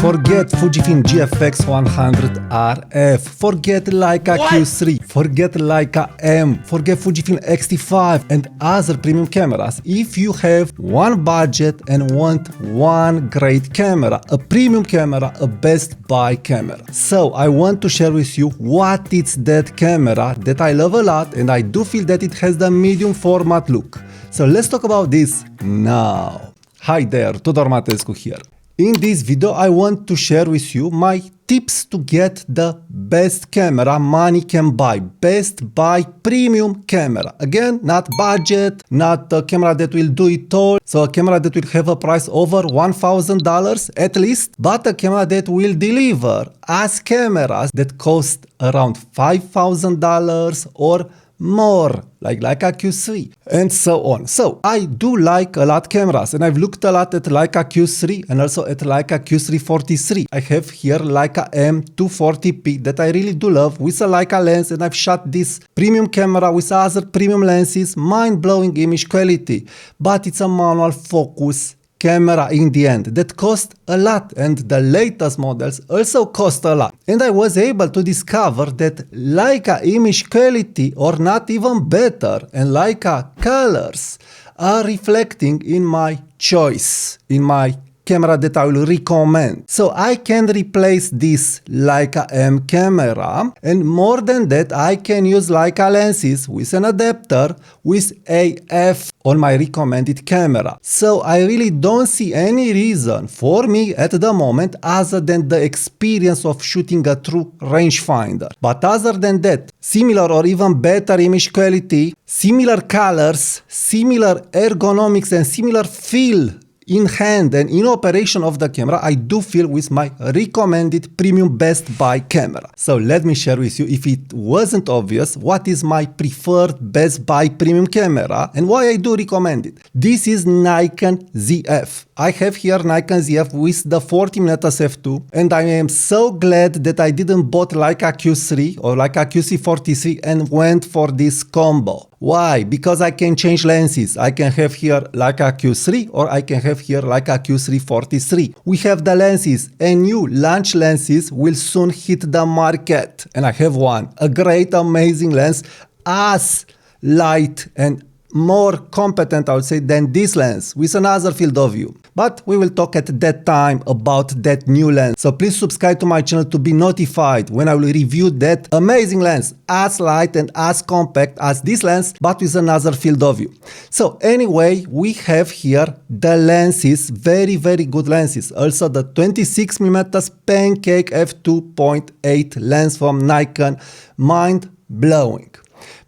Forget Fujifilm GFX100RF, forget Leica Q3, forget Leica M, forget Fujifilm X-T5 and other premium cameras. If you have one budget and want one great camera, a premium camera, a best buy camera. So I want to share with you what is that camera that I love a lot, and I do feel that it has the medium format look. So let's talk about this now. Hi there, Tudor Matescu here. In this video, I want to share with you my tips to get the best camera money can buy. Best buy premium camera. Again, not budget, not a camera that will do it all. So a camera that will have a price over $1,000 at least, but a camera that will deliver as cameras that cost around $5,000 or more, like Leica Q3 and so on. So I do like a lot cameras, and I've looked a lot at Leica Q3 and also at Leica Q3 43. I have here Leica M240p that I really do love with a Leica lens, and I've shot this premium camera with other premium lenses, mind-blowing image quality, but it's a manual focus camera in the end that cost a lot, and the latest models also cost a lot. And I was able to discover that Leica image quality or not even better and Leica colors are reflecting in my choice, in my camera that I will recommend. So I can replace this Leica M camera, and more than that, I can use Leica lenses with an adapter with AF on my recommended camera. So I really don't see any reason for me at the moment other than the experience of shooting a true rangefinder. But other than that, similar or even better image quality, similar colors, similar ergonomics and similar feel in hand and in operation of the camera, I do feel with my recommended premium best buy camera. So let me share with you, if it wasn't obvious, what is my preferred best buy premium camera and why I do recommend it. This is Nikon ZF. I have here Nikon ZF with the 40mm f2, and I am so glad that I didn't bought Leica Q3 or Leica QC43 and went for this combo. Why? Because I can change lenses. I can have here Leica Q3 or I can have here Leica Q343. We have the lenses, and new launch lenses will soon hit the market. And I have one, a great, amazing lens, as light and more competent, I would say, than this lens with another field of view. But we will talk at that time about that new lens. So please subscribe to my channel to be notified when I will review that amazing lens, as light and as compact as this lens, but with another field of view. So anyway, we have here the lenses, very, very good lenses. Also the 26mm pancake f2.8 lens from Nikon, mind-blowing.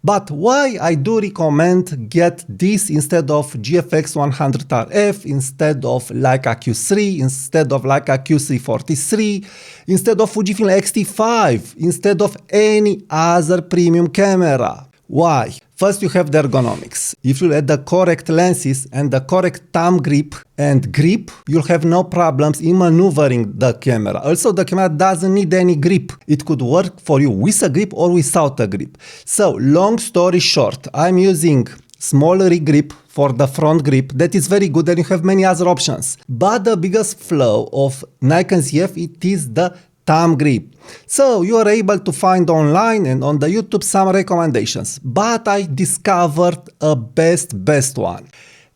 But why I do recommend get this instead of GFX100RF, instead of Leica Q3, instead of Leica Q343, instead of Fujifilm X-T5, instead of any other premium camera. Why? First, you have the ergonomics. If you add the correct lenses and the correct thumb grip and grip, you'll have no problems in maneuvering the camera. Also, the camera doesn't need any grip. It could work for you with a grip or without a grip. So, long story short, I'm using smaller grip for the front grip. That is very good, and you have many other options. But the biggest flaw of Nikon ZF, it is the thumb grip. So you are able to find online and on the YouTube some recommendations, but I discovered a best one.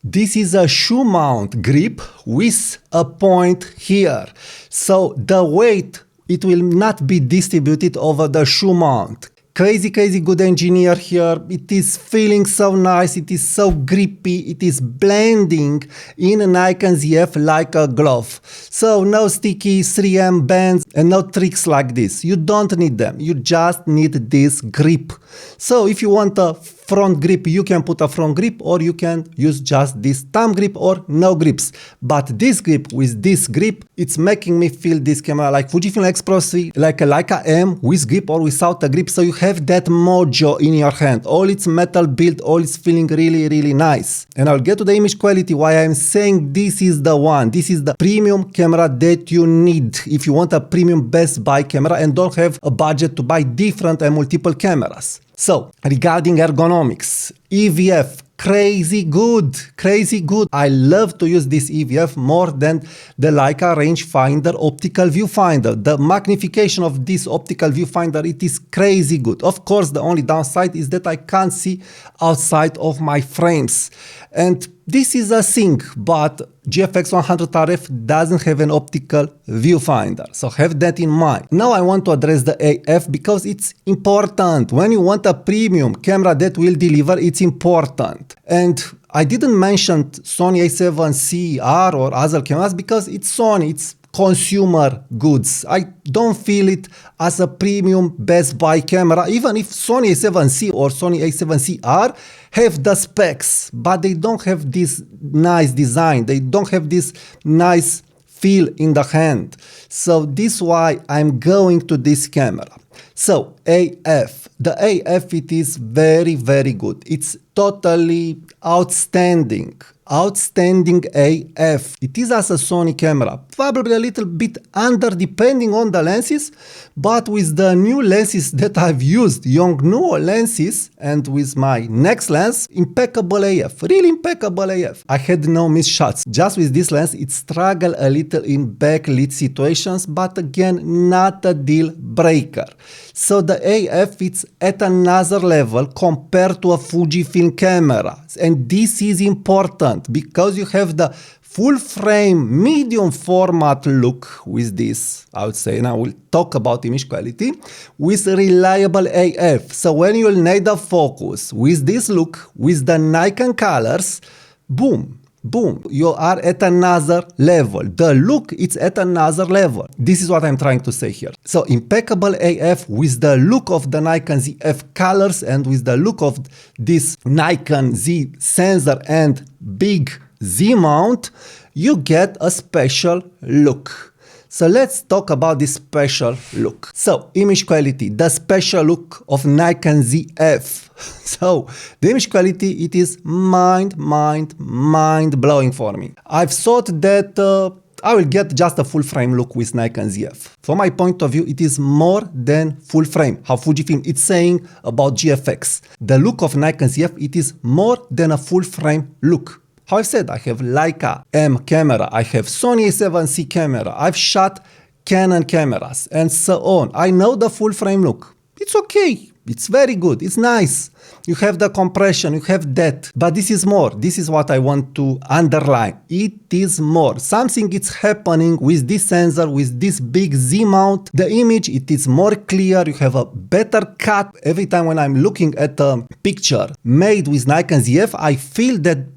This is a shoe mount grip with a point here. So the weight, it will not be distributed over the shoe mount. Crazy good engineer here. It is feeling so nice, it is so grippy, it is blending in a Nikon ZF like a glove. So no sticky 3M bands and no tricks like this. You don't need them, you just need this grip. So if you want a front grip, you can put a front grip, or you can use just this thumb grip or no grips. But this grip with this grip, it's making me feel this camera like Fujifilm X Pro 3, like a Leica M with grip or without a grip. So you have that mojo in your hand. All its metal build, all is feeling really nice. And I'll get to the image quality, why I'm saying this is the one. This is the premium camera that you need if you want a premium best buy camera and don't have a budget to buy different and multiple cameras. So, regarding ergonomics, EVF crazy good, crazy good. I love to use this EVF more than the Leica rangefinder optical viewfinder. The magnification of this optical viewfinder, it is crazy good. Of course, the only downside is that I can't see outside of my frames. And this is a thing, but GFX100RF doesn't have an optical viewfinder, so have that in mind. Now I want to address the AF because it's important. When you want a premium camera that will deliver, it's important. And I didn't mention Sony a7C-R or other cameras because it's Sony, it's consumer goods. I don't feel it as a premium Best Buy camera, even if Sony a7C or Sony a7C-R have the specs, but they don't have this nice design. They don't have this nice feel in the hand. So this is why I'm going to this camera. So AF, the AF, it is very, very good. It's totally outstanding. Outstanding AF. It is as a Sony camera, probably a little bit under depending on the lenses, but with the new lenses that I've used, Yongnuo lenses, and with my next lens, impeccable AF, really impeccable AF. I had no missed shots. Just with this lens, it struggled a little in backlit situations, but again, not a deal breaker. So the AF, it's at another level compared to a Fujifilm camera. And this is important because you have the full frame medium format look with this, I would say, and I will talk about image quality, with reliable AF. So when you'll need a focus with this look, with the Nikon colors, boom. Boom, you are at another level. The look, it's at another level. This is what I'm trying to say here. So impeccable AF with the look of the Nikon Z F colors and with the look of this Nikon Z sensor and big Z mount, you get a special look. So let's talk about this special look. So image quality, the special look of Nikon ZF. So the image quality, it is mind blowing for me. I've thought that I will get just a full frame look with Nikon ZF. From my point of view, it is more than full frame. How Fujifilm is saying about GFX. The look of Nikon ZF, it is more than a full frame look. How I said, I have Leica M camera, I have Sony a7C camera, I've shot Canon cameras, and so on. I know the full frame look. It's okay, it's very good, it's nice. You have the compression, you have that, but this is more. This is what I want to underline. It is more. Something is happening with this sensor, with this big Z mount. The image, it is more clear, you have a better cut. Every time when I'm looking at a picture made with Nikon ZF, I feel that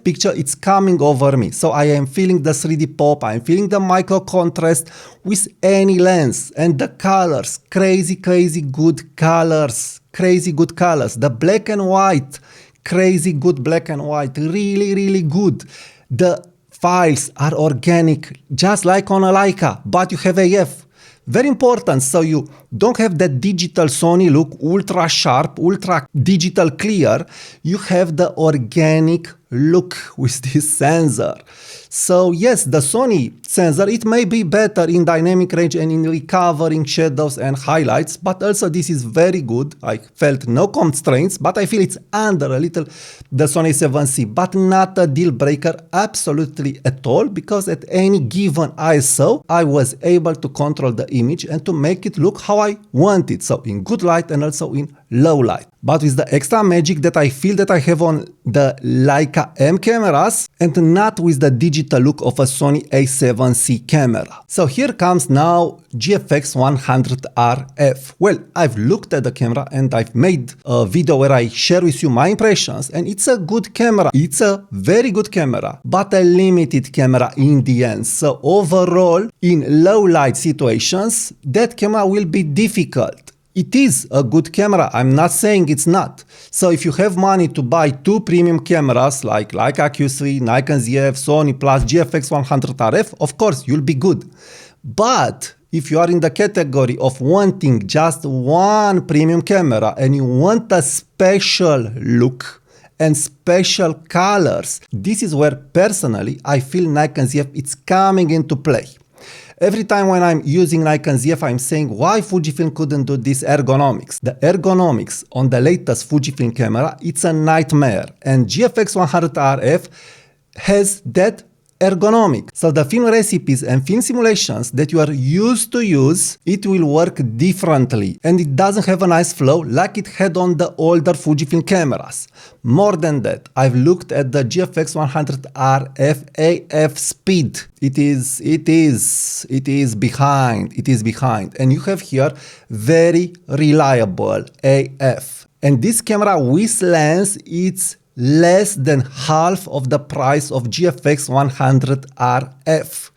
picture, it's coming over me. So I am feeling the 3D pop, I am feeling the micro contrast with any lens. And the colors, crazy good colors, crazy good colors. The black and white, crazy good black and white, really good. The files are organic, just like on a Leica, but you have AF. Very important, so you don't have that digital Sony look, ultra sharp, ultra digital clear. You have the organic look with this sensor. So yes, the Sony sensor, it may be better in dynamic range and in recovering shadows and highlights, but also this is very good. I felt no constraints, but I feel it's under a little the Sony a7C, but not a deal breaker absolutely at all, because at any given ISO, I was able to control the image and to make it look how I want it. So in good light and also in low light. But with the extra magic that I feel that I have on the Leica M cameras and not with the digital look of a Sony a7C camera. So here comes now GFX100RF. Well, I've looked at the camera and I've made a video where I share with you my impressions, and it's a good camera. It's a very good camera, but a limited camera in the end. So overall, in low light situations, that camera will be difficult. It is a good camera, I'm not saying it's not. So if you have money to buy two premium cameras like Leica Q3, Nikon ZF, Sony plus GFX100RF, of course you'll be good. But if you are in the category of wanting just one premium camera and you want a special look and special colors, this is where personally I feel Nikon ZF it's coming into play. Every time when I'm using Nikon Z, I'm saying why Fujifilm couldn't do this ergonomics. The ergonomics on the latest Fujifilm camera, it's a nightmare. And GFX100RF has that ergonomic. So the film recipes and film simulations that you are used to use, it will work differently. And it doesn't have a nice flow like it had on the older Fujifilm cameras. More than that, I've looked at the GFX100RF AF speed. It is behind. And you have here very reliable AF. And this camera with lens, it's less than half of the price of GFX100RF.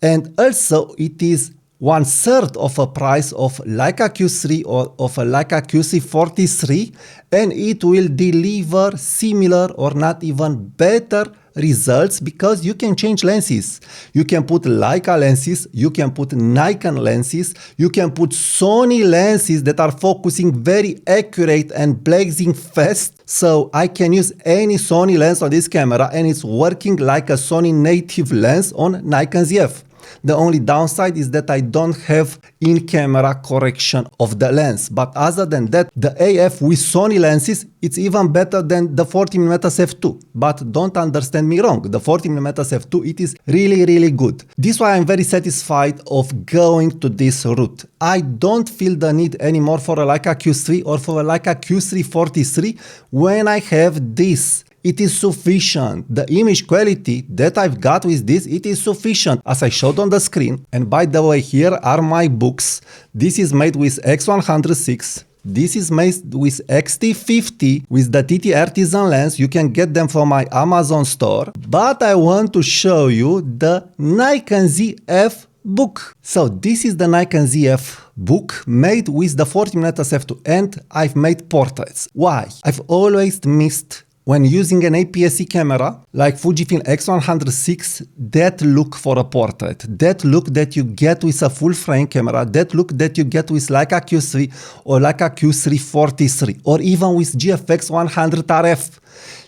And also it is 1/3 of a price of Leica Q3 or of a Leica QC43, and it will deliver similar or not even better results because you can change lenses. You can put Leica lenses, you can put Nikon lenses, you can put Sony lenses that are focusing very accurate and blazing fast. So I can use any Sony lens on this camera and it's working like a Sony native lens on Nikon ZF. The only downside is that I don't have in-camera correction of the lens. But other than that, the AF with Sony lenses, it's even better than the 40mm f2. But don't understand me wrong, the 40mm f2, it is really good. This is why I'm very satisfied of going to this route. I don't feel the need anymore for a Leica Q3 or for a Leica Q3 when I have this. It is sufficient. The image quality that I've got with this, it is sufficient, as I showed on the screen. And by the way, here are my books. This is made with X106. This is made with X-T50 with the TT Artisan lens. You can get them from my Amazon store. But I want to show you the Nikon ZF book. So this is the Nikon ZF book made with the 40mm f2, and I've made portraits. Why? I've always missed, when using an APS-C camera like Fujifilm X106, that look for a portrait, that look that you get with a full frame camera, that look that you get with Leica Q3 or Leica Q3 or even with GFX100RF.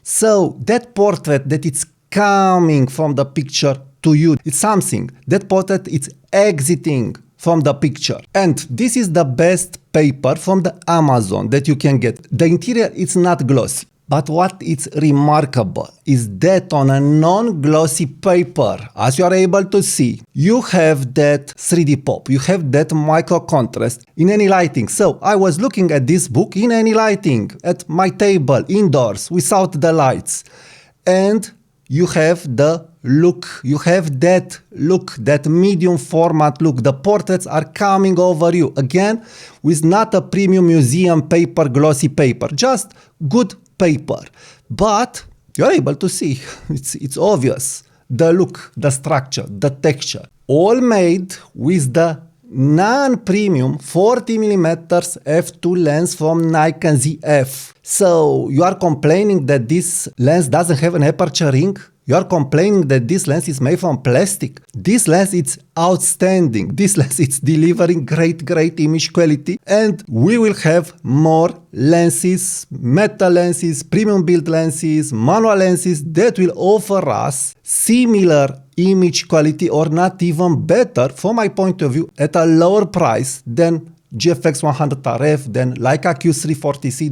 So that portrait that it's coming from the picture to you, it's something. That portrait it's exiting from the picture. And this is the best paper from the Amazon that you can get. The interior is not glossy. But what is remarkable is that on a non-glossy paper, as you are able to see, you have that 3D pop, you have that micro contrast in any lighting. So I was looking at this book in any lighting, at my table, indoors, without the lights. And you have the look, you have that look, that medium format look. The portraits are coming over you. Again, with not a premium museum paper, glossy paper, just good paper, but you're able to see, it's obvious, the look, the structure, the texture, all made with the non-premium 40mm f2 lens from Nikon ZF. So you are complaining that this lens doesn't have an aperture ring? You are complaining that this lens is made from plastic? This lens is outstanding. This lens is delivering great image quality, and we will have more lenses, metal lenses, premium build lenses, manual lenses that will offer us similar image quality or not even better, from my point of view, at a lower price than GFX100RF, then Leica Q3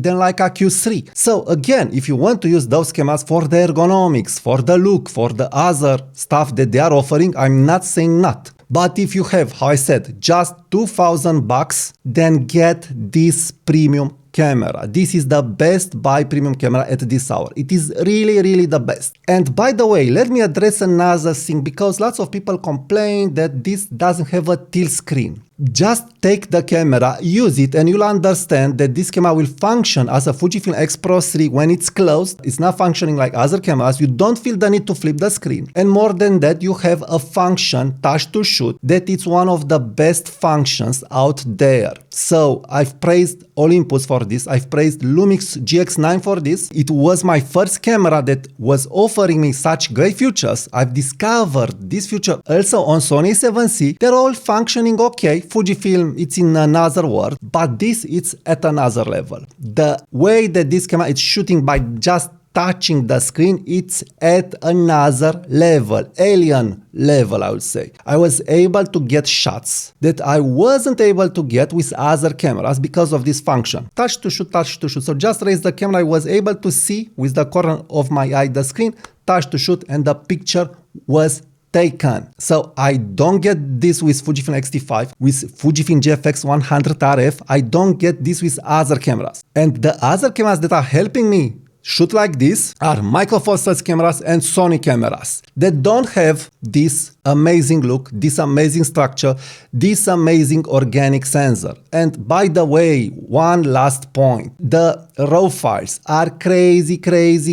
then Leica Q3. So again, if you want to use those cameras for the ergonomics, for the look, for the other stuff that they are offering, I'm not saying not. But if you have, how I said, just $2,000, then get this premium camera. This is the best buy premium camera at this hour. It is really the best. And by the way, let me address another thing, because lots of people complain that this doesn't have a tilt screen. Just take the camera, use it, and you'll understand that this camera will function as a Fujifilm X Pro 3 when it's closed. It's not functioning like other cameras. You don't feel the need to flip the screen. And more than that, you have a function, touch to shoot, that it's one of the best functions out there. So I've praised Olympus for this. I've praised Lumix GX9 for this. It was my first camera that was offering me such great features. I've discovered this feature also on Sony 7C. They're all functioning okay. Fujifilm, it's in another world, but this it's at another level. The way that this camera is shooting by just touching the screen, it's at another level, alien level, I would say. I was able to get shots that I wasn't able to get with other cameras because of this function. Touch to shoot, touch to shoot. So just raise the camera, I was able to see with the corner of my eye the screen, touch to shoot, and the picture was taken. So I don't get this with Fujifilm X-T5, with Fujifilm GFX100RF. I don't get this with other cameras. And the other cameras that are helping me shoot like this are micro four thirds cameras and Sony cameras that don't have this amazing look, this amazing structure, this amazing organic sensor. And by the way, one last point, the RAW files are crazy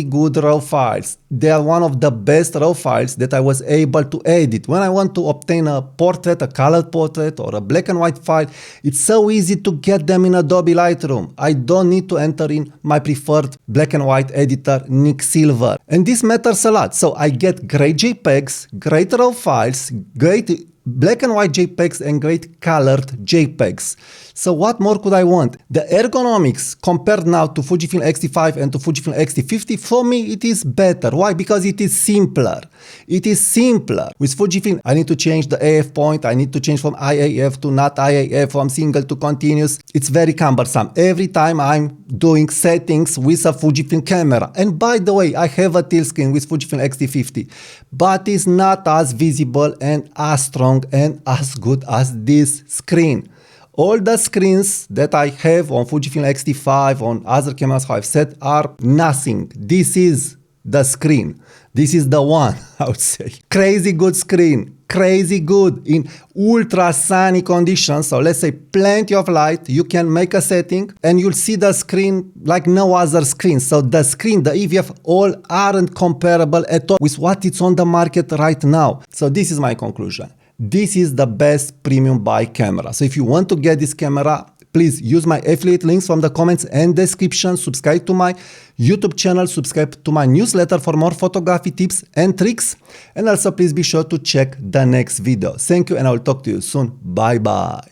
good RAW files. They are one of the best RAW files that I was able to edit. When I want to obtain a portrait, a colored portrait, or a black and white file, it's so easy to get them in Adobe Lightroom. I don't need to enter in my preferred black and white editor, Nik Silver. And this matters a lot. So I get great JPEGs, great RAW files, great black and white JPEGs, and great colored JPEGs. So what more could I want? The ergonomics compared now to Fujifilm X-T5 and to Fujifilm X-T50, for me it is better. Why? Because it is simpler. It is simpler. With Fujifilm, I need to change the AF point. I need to change from IAF to not IAF, from single to continuous. It's very cumbersome every time I'm doing settings with a Fujifilm camera. And by the way, I have a tilt screen with Fujifilm X-T50, but it's not as visible and as strong and as good as this screen. All the screens that I have on Fujifilm X-T5, on other cameras, how I've said, are nothing. This is the screen. This is the one, I would say. Crazy good screen. Crazy good in ultra sunny conditions. So let's say plenty of light, you can make a setting and you'll see the screen like no other screen. So the screen, the EVF, all aren't comparable at all with what is on the market right now. So this is my conclusion. This is the best premium buy camera. So if you want to get this camera, please use my affiliate links from the comments and description. Subscribe to my YouTube channel, subscribe to my newsletter for more photography tips and tricks. And also please be sure to check the next video. Thank you, and I will talk to you soon. Bye bye.